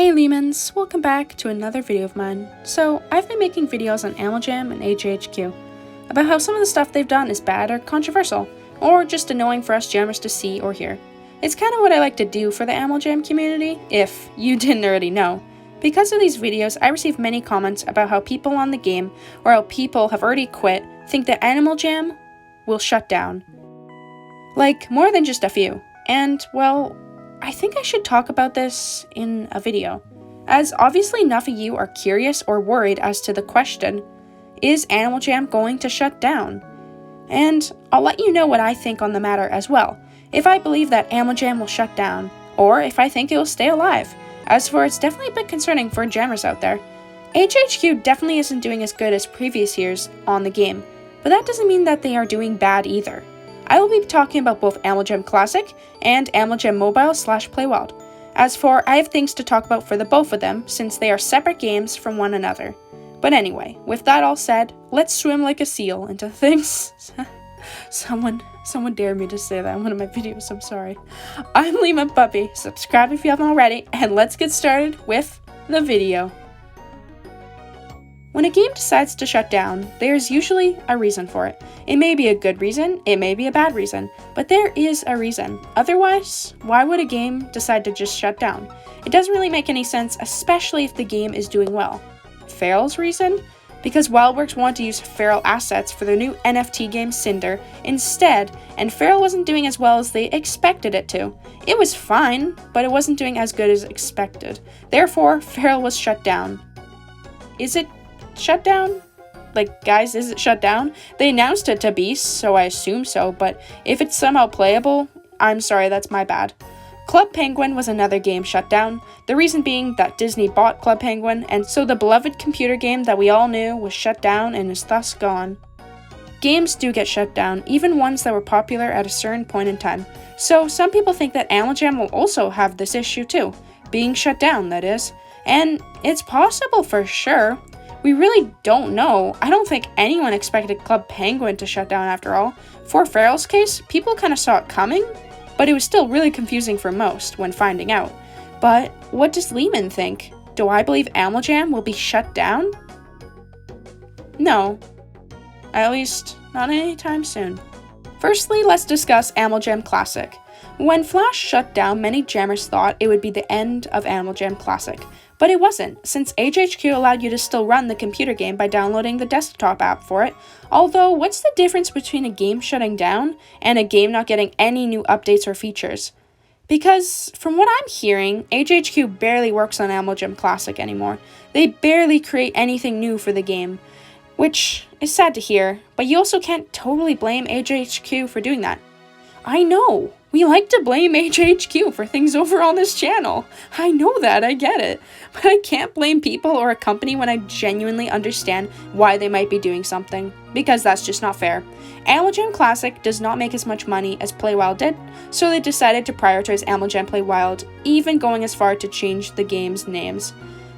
Hey Leamons, welcome back to another video of mine. So, I've been making videos on Animal Jam and HHQ about how some of the stuff they've done is bad or controversial, or just annoying for us jammers to see or hear. It's kind of what I like to do for the Animal Jam community, if you didn't already know. Because of these videos, I receive many comments about how people on the game, or how people have already quit, think that Animal Jam will shut down. Like, more than just a few. And, well, I think I should talk about this in a video, as obviously enough of you are curious or worried as to the question, is Animal Jam going to shut down? And I'll let you know what I think on the matter as well, if I believe that Animal Jam will shut down, or if I think it will stay alive. As for it's definitely a bit concerning for jammers out there. HHQ definitely isn't doing as good as previous years on the game, but that doesn't mean that they are doing bad either. I will be talking about both Animal Jam Classic and Animal Jam Mobile / Playwild. As for, I have things to talk about for the both of them since they are separate games from one another. But anyway, with that all said, let's swim like a seal into things. Someone dared me to say that in one of my videos, I'm sorry. I'm Leamon Puppy, subscribe if you haven't already, and let's get started with the video. When a game decides to shut down, there's usually a reason for it. It may be a good reason, it may be a bad reason, but there is a reason. Otherwise, why would a game decide to just shut down? It doesn't really make any sense, especially if the game is doing well. Feral's reason? Because WildWorks wanted to use Feral assets for their new NFT game Cinder instead, and Feral wasn't doing as well as they expected it to. It was fine, but it wasn't doing as good as expected. Therefore, Feral was shut down. Is it shut down? Like, guys, is it shut down? They announced it to be, so I assume so, but if it's somehow playable, I'm sorry, that's my bad. Club Penguin was another game shut down, the reason being that Disney bought Club Penguin, and so the beloved computer game that we all knew was shut down and is thus gone. Games do get shut down, even ones that were popular at a certain point in time, so some people think that Animal Jam will also have this issue too, being shut down, that is, and it's possible for sure. We really don't know. I don't think anyone expected Club Penguin to shut down after all. For Feral's case, people kind of saw it coming, but it was still really confusing for most when finding out. But what does Leamon think? Do I believe Animal Jam will be shut down? No. At least, not anytime soon. Firstly, let's discuss Animal Jam Classic. When Flash shut down, many jammers thought it would be the end of Animal Jam Classic. But it wasn't, since HHQ allowed you to still run the computer game by downloading the desktop app for it. Although, what's the difference between a game shutting down and a game not getting any new updates or features? Because, from what I'm hearing, HHQ barely works on Animal Jam Classic anymore. They barely create anything new for the game, which is sad to hear, but you also can't totally blame HHQ for doing that. I know, we like to blame HHQ for things over on this channel. I know that, I get it. But I can't blame people or a company when I genuinely understand why they might be doing something, because that's just not fair. Animal Jam Classic does not make as much money as Playwild did, so they decided to prioritize Animal Jam Playwild, even going as far to change the game's names.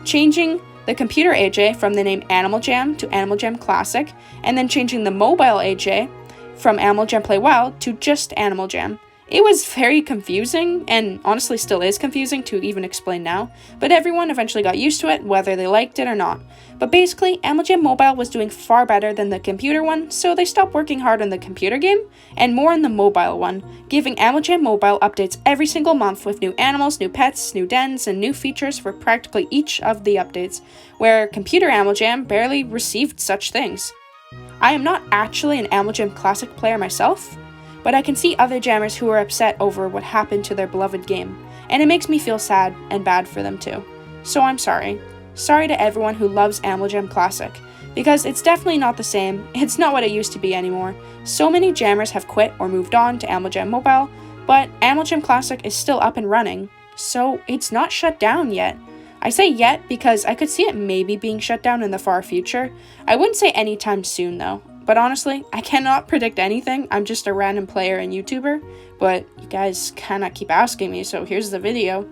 Changing the computer AJ from the name Animal Jam to Animal Jam Classic, and then changing the mobile AJ from Animal Jam Playwild to just Animal Jam. It was very confusing, and honestly still is confusing to even explain now, but everyone eventually got used to it, whether they liked it or not. But basically, Animal Jam Mobile was doing far better than the computer one, so they stopped working hard on the computer game, and more on the mobile one, giving Animal Jam Mobile updates every single month with new animals, new pets, new dens, and new features for practically each of the updates, where computer Animal Jam barely received such things. I am not actually an Animal Jam Classic player myself, but I can see other jammers who are upset over what happened to their beloved game, and it makes me feel sad and bad for them too. So I'm sorry. Sorry to everyone who loves Animal Jam Classic, because it's definitely not the same, it's not what it used to be anymore. So many jammers have quit or moved on to Animal Jam Mobile, but Animal Jam Classic is still up and running, so it's not shut down yet. I say yet because I could see it maybe being shut down in the far future. I wouldn't say anytime soon though. But honestly, I cannot predict anything. I'm just a random player and YouTuber, but you guys cannot keep asking me, so here's the video.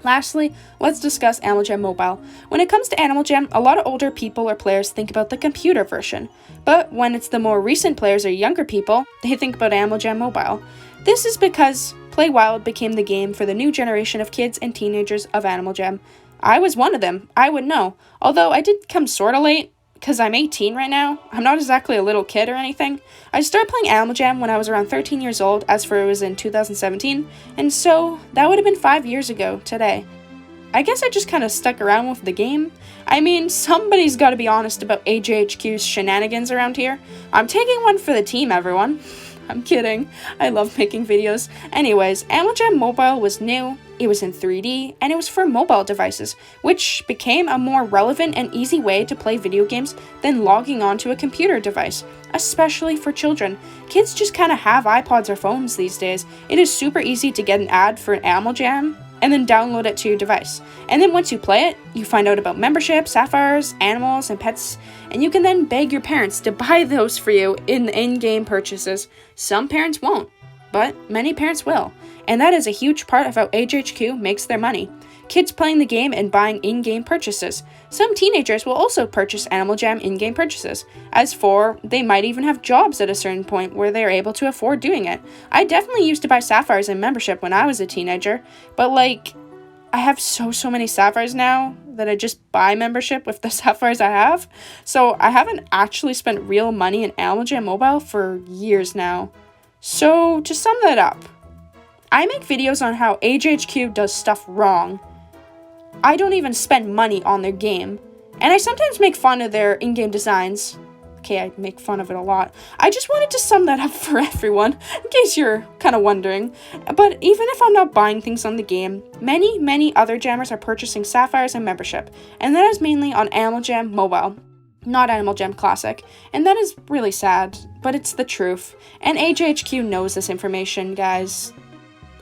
Lastly, let's discuss Animal Jam Mobile. When it comes to Animal Jam, a lot of older people or players think about the computer version, but when it's the more recent players or younger people, they think about Animal Jam Mobile. This is because Playwild became the game for the new generation of kids and teenagers of Animal Jam. I was one of them. I would know. Although I did come sort of late, because I'm 18 right now. I'm not exactly a little kid or anything. I started playing Animal Jam when I was around 13 years old, as for it was in 2017, and so that would have been 5 years ago today. I guess I just kind of stuck around with the game. I mean, somebody's got to be honest about AJHQ's shenanigans around here. I'm taking one for the team, everyone. I'm kidding. I love making videos. Anyways, Animal Jam Mobile was new, it was in 3D, and it was for mobile devices, which became a more relevant and easy way to play video games than logging onto a computer device, especially for children. Kids just kind of have iPods or phones these days. It is super easy to get an ad for an Animal Jam and then download it to your device. And then once you play it, you find out about memberships, sapphires, animals, and pets, and you can then beg your parents to buy those for you in in-game purchases. Some parents won't, but many parents will. And that is a huge part of how HHQ makes their money. Kids playing the game and buying in-game purchases. Some teenagers will also purchase Animal Jam in-game purchases. As for, they might even have jobs at a certain point where they are able to afford doing it. I definitely used to buy sapphires in membership when I was a teenager, but I have so many sapphires now that I just buy membership with the sapphires I have. So I haven't actually spent real money in Animal Jam Mobile for years now. So to sum that up, I make videos on how HHQ does stuff wrong. I don't even spend money on their game. And I sometimes make fun of their in-game designs. Okay, I make fun of it a lot. I just wanted to sum that up for everyone, in case you're kind of wondering. But even if I'm not buying things on the game, many other jammers are purchasing sapphires and membership. And that is mainly on Animal Jam Mobile, not Animal Jam Classic. And that is really sad, but it's the truth. And HHQ knows this information, guys.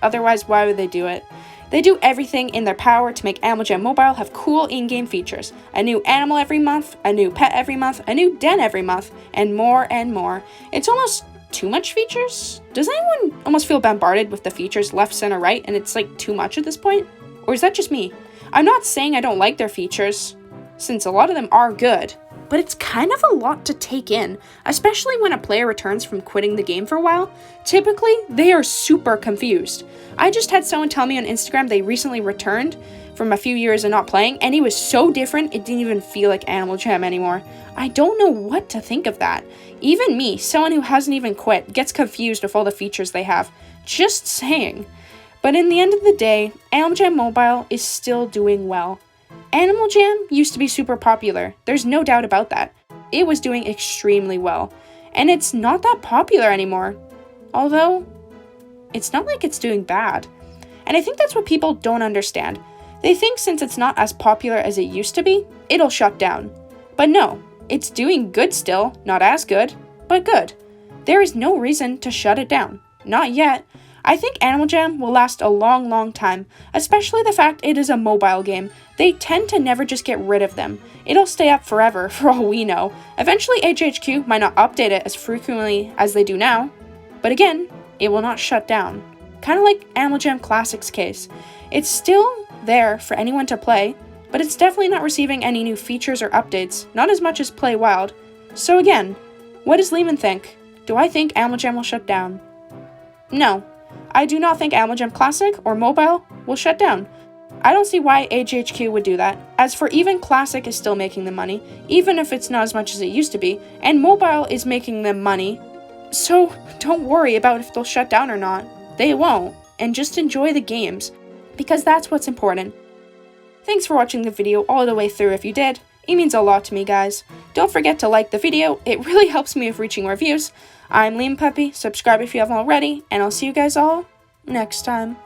Otherwise, why would they do it? They do everything in their power to make Animal Jam Mobile have cool in-game features. A new animal every month, a new pet every month, a new den every month, and more and more. It's almost too much features? Does anyone almost feel bombarded with the features left, center, right, and it's too much at this point? Or is that just me? I'm not saying I don't like their features, since a lot of them are good, but it's kind of a lot to take in, especially when a player returns from quitting the game for a while. Typically, they are super confused. I just had someone tell me on Instagram they recently returned from a few years of not playing, and he was so different it didn't even feel like Animal Jam anymore. I don't know what to think of that. Even me, someone who hasn't even quit, gets confused with all the features they have. Just saying. But in the end of the day, Animal Jam Mobile is still doing well. Animal Jam used to be super popular, there's no doubt about that. It was doing extremely well, and it's not that popular anymore. Although, it's not like it's doing bad. And I think that's what people don't understand. They think since it's not as popular as it used to be, it'll shut down. But no, it's doing good still, not as good, but good. There is no reason to shut it down. Not yet. I think Animal Jam will last a long time, especially the fact it is a mobile game. They tend to never just get rid of them. It'll stay up forever, for all we know. Eventually, HHQ might not update it as frequently as they do now, but again, it will not shut down. Kind of like Animal Jam Classic's case. It's still there for anyone to play, but it's definitely not receiving any new features or updates, not as much as Play Wild. So again, what does Leamon think? Do I think Animal Jam will shut down? No. I do not think Animal Jam Classic or Mobile will shut down. I don't see why HHQ would do that. As for even Classic is still making them money, even if it's not as much as it used to be, and Mobile is making them money. So don't worry about if they'll shut down or not. They won't, and just enjoy the games, because that's what's important. Thanks for watching the video all the way through if you did. It means a lot to me, guys. Don't forget to like the video, it really helps me with reaching more views. I'm Leamon Puppy, subscribe if you haven't already, and I'll see you guys all next time.